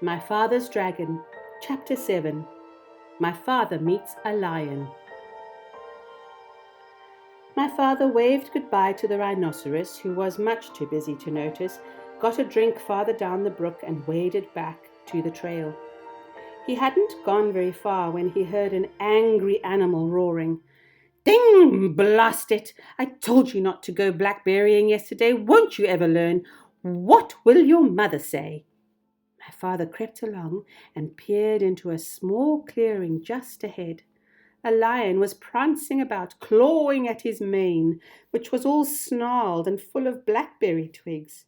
My Father's Dragon, Chapter 7. My Father Meets a Lion. My father waved goodbye to the rhinoceros, who was much too busy to notice, got a drink farther down the brook and waded back to the trail. He hadn't gone very far when he heard an angry animal roaring. "Ding! Blast it! I told you not to go blackberrying yesterday. Won't you ever learn? What will your mother say?" My father crept along and peered into a small clearing just ahead. A lion was prancing about, clawing at his mane, which was all snarled and full of blackberry twigs.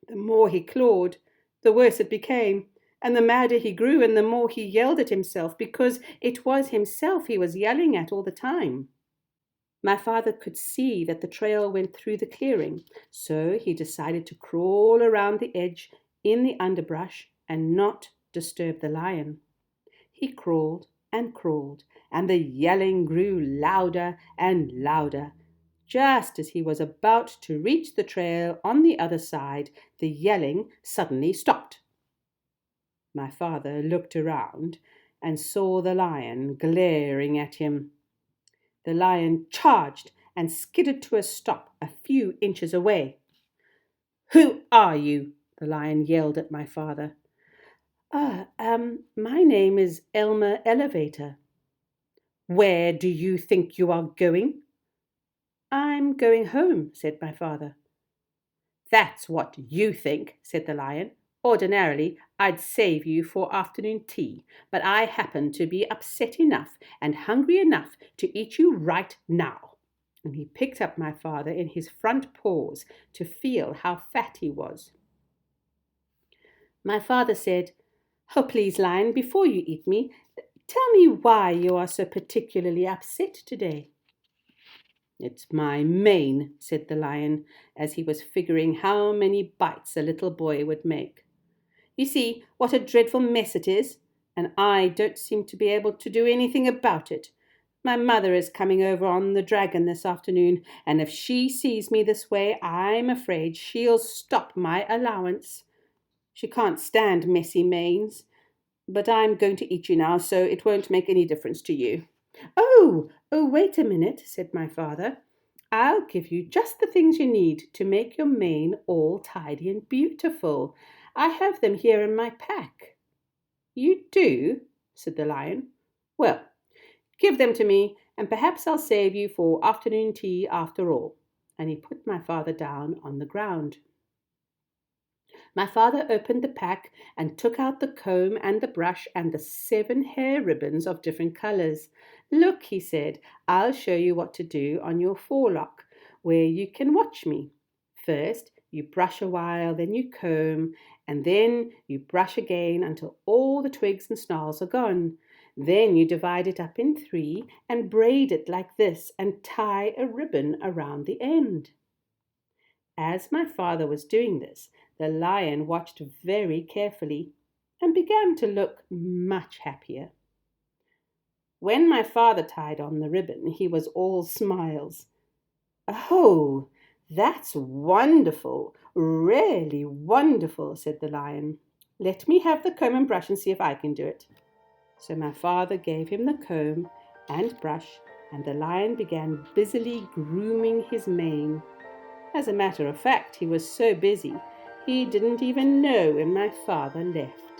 The more he clawed, the worse it became, and the madder he grew, and the more he yelled at himself, because it was himself he was yelling at all the time. My father could see that the trail went through the clearing, so he decided to crawl around the edge in the underbrush and not disturb the lion. He crawled, and the yelling grew louder and louder. Just as he was about to reach the trail on the other side, the yelling suddenly stopped. My father looked around and saw the lion glaring at him. The lion charged and skidded to a stop a few inches away. "Who are you?" the lion yelled at my father. My name is Elmer Elevator." "Where do you think you are going?" "I'm going home," said my father. "That's what you think," said the lion. "Ordinarily, I'd save you for afternoon tea, but I happen to be upset enough and hungry enough to eat you right now." And he picked up my father in his front paws to feel how fat he was. My father said, "Oh, please, lion, before you eat me, tell me why you are so particularly upset today." "It's my mane," said the lion, as he was figuring how many bites a little boy would make. "You see what a dreadful mess it is, and I don't seem to be able to do anything about it. My mother is coming over on the dragon this afternoon, and if she sees me this way, I'm afraid she'll stop my allowance. She can't stand messy manes. But I'm going to eat you now, so it won't make any difference to you." Oh, wait a minute," said my father. "I'll give you just the things you need to make your mane all tidy and beautiful. I have them here in my pack." "You do?" said the lion. "Well, give them to me, and perhaps I'll save you for afternoon tea after all." And he put my father down on the ground. My father opened the pack and took out the comb and the brush and the 7 hair ribbons of different colors. "Look," he said, "I'll show you what to do on your forelock, where you can watch me. First, you brush a while, then you comb, and then you brush again until all the twigs and snarls are gone. Then you divide it up in 3 and braid it like this and tie a ribbon around the end." As my father was doing this, the lion watched very carefully and began to look much happier. When my father tied on the ribbon, he was all smiles. "Oh, that's wonderful, really wonderful," said the lion. "Let me have the comb and brush and see if I can do it." So my father gave him the comb and brush, and the lion began busily grooming his mane. As a matter of fact, he was so busy, he didn't even know when my father left.